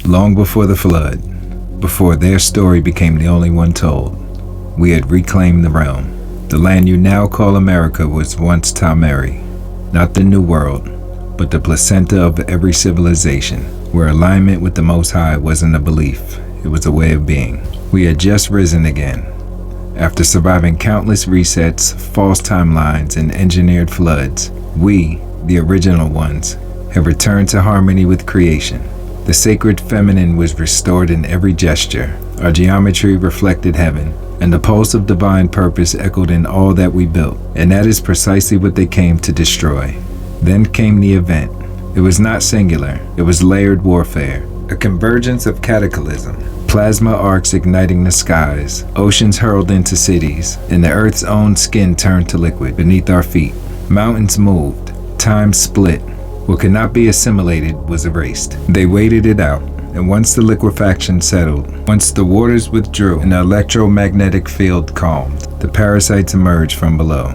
Long before the flood, before their story became the only one told, we had reclaimed the realm. The land you now call America was once Tameri, not the New World, but the placenta of every civilization, where alignment with the Most High wasn't a belief, it was a way of being. We had just risen again. After surviving countless resets, false timelines, and engineered floods, we, the original ones, have returned to harmony with creation. The sacred feminine was restored in every gesture. Our geometry reflected heaven, and the pulse of divine purpose echoed in all that we built. And that is precisely what they came to destroy. Then came the event. It was not singular, it was layered warfare, a convergence of cataclysm. Plasma arcs igniting the skies, oceans hurled into cities, and the earth's own skin turned to liquid beneath our feet. Mountains moved, time split. What could not be assimilated was erased. They waited it out, and once the liquefaction settled, once the waters withdrew and the electromagnetic field calmed, the parasites emerged from below.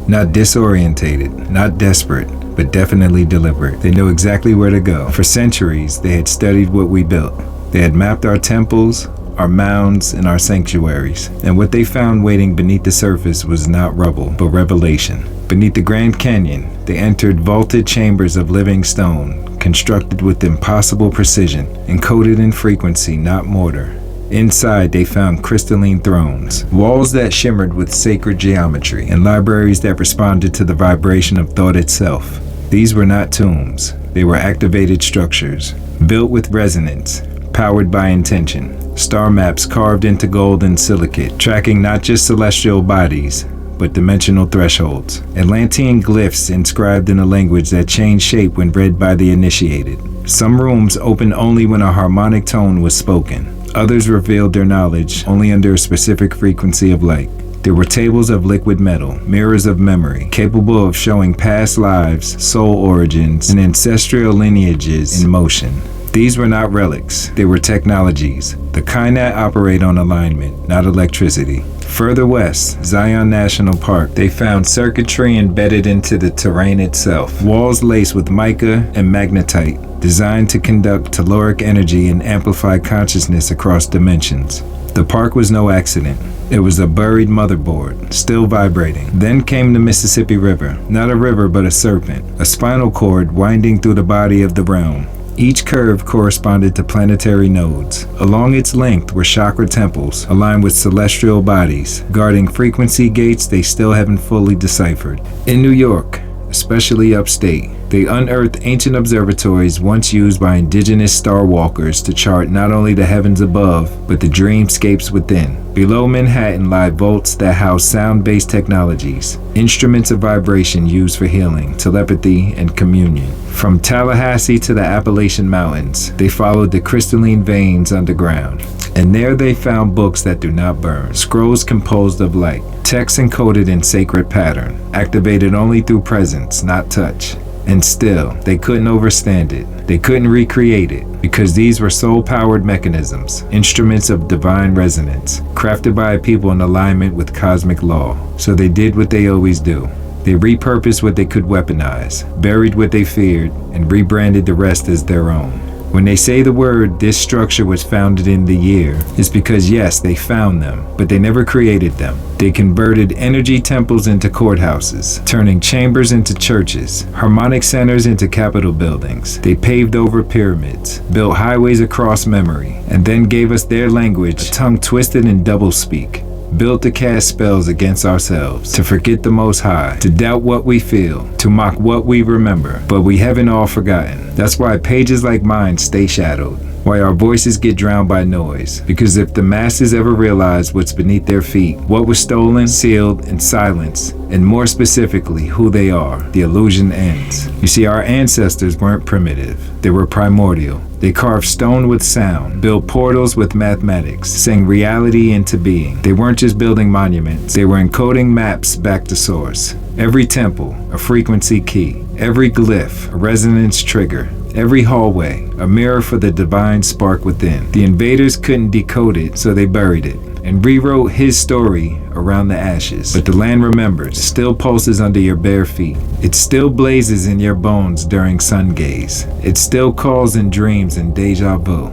Not disorientated, not desperate, but definitely deliberate. They knew exactly where to go. For centuries, they had studied what we built. They had mapped our temples, our mounds, and our sanctuaries. And what they found waiting beneath the surface was not rubble, but revelation. Beneath the Grand Canyon, they entered vaulted chambers of living stone, constructed with impossible precision, encoded in frequency, not mortar. Inside, they found crystalline thrones, walls that shimmered with sacred geometry, and libraries that responded to the vibration of thought itself. These were not tombs. They were activated structures, built with resonance, powered by intention. Star maps carved into gold and silicate, tracking not just celestial bodies, but dimensional thresholds. Atlantean glyphs inscribed in a language that changed shape when read by the initiated. Some rooms opened only when a harmonic tone was spoken. Others revealed their knowledge only under a specific frequency of light. There were tables of liquid metal, mirrors of memory, capable of showing past lives, soul origins, and ancestral lineages in motion. These were not relics, they were technologies, the kind that operate on alignment, not electricity. Further west, Zion National Park, they found circuitry embedded into the terrain itself. Walls laced with mica and magnetite, designed to conduct telluric energy and amplify consciousness across dimensions. The park was no accident. It was a buried motherboard, still vibrating. Then came the Mississippi River, not a river but a serpent, a spinal cord winding through the body of the realm. Each curve corresponded to planetary nodes. Along its length were chakra temples, aligned with celestial bodies, guarding frequency gates they still haven't fully deciphered. In New York, especially upstate, they unearthed ancient observatories once used by indigenous star walkers to chart not only the heavens above, but the dreamscapes within. Below Manhattan lie vaults that house sound-based technologies, instruments of vibration used for healing, telepathy, and communion. From Tallahassee to the Appalachian Mountains, they followed the crystalline veins underground. And there they found books that do not burn, scrolls composed of light, texts encoded in sacred pattern, activated only through presence, not touch. And still, they couldn't overstand it. They couldn't recreate it, because these were soul-powered mechanisms, instruments of divine resonance, crafted by a people in alignment with cosmic law. So they did what they always do. They repurposed what they could weaponize, buried what they feared, and rebranded the rest as their own. When they say the word, this structure was founded in the year, it's because yes, they found them, but they never created them. They converted energy temples into courthouses, turning chambers into churches, harmonic centers into capitol buildings. They paved over pyramids, built highways across memory, and then gave us their language, a tongue twisted in doublespeak. Built to cast spells against ourselves, to forget the Most High, to doubt what we feel, to mock what we remember, but we haven't all forgotten. That's why pages like mine stay shadowed, why our voices get drowned by noise, because if the masses ever realize what's beneath their feet, what was stolen, sealed, and silenced, and more specifically, who they are, the illusion ends. You see, our ancestors weren't primitive, they were primordial. They carved stone with sound, built portals with mathematics, sang reality into being. They weren't just building monuments, they were encoding maps back to source. Every temple, a frequency key. Every glyph, a resonance trigger. Every hallway, a mirror for the divine spark within. The invaders couldn't decode it, so they buried it and rewrote his story around the ashes. But the land remembers, still pulses under your bare feet. It still blazes in your bones during sun gaze. It still calls in dreams and deja vu.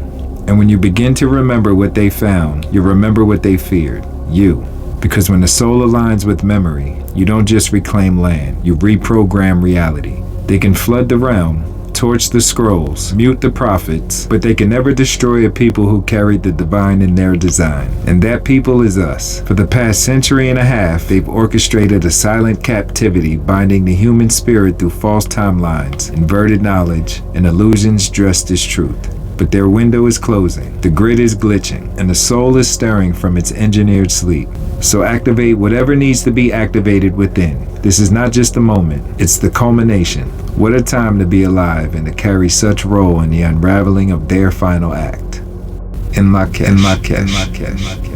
And when you begin to remember what they found, you remember what they feared, you. Because when the soul aligns with memory, you don't just reclaim land, you reprogram reality. They can flood the realm, torch the scrolls, mute the prophets, but they can never destroy a people who carried the divine in their design. And that people is us. For the past century and a half, they've orchestrated a silent captivity, binding the human spirit through false timelines, inverted knowledge, and illusions dressed as truth. But their window is closing, the grid is glitching, and the soul is stirring from its engineered sleep. So activate whatever needs to be activated within. This is not just a moment, it's the culmination. What a time to be alive and to carry such role in the unraveling of their final act. In Lakesh.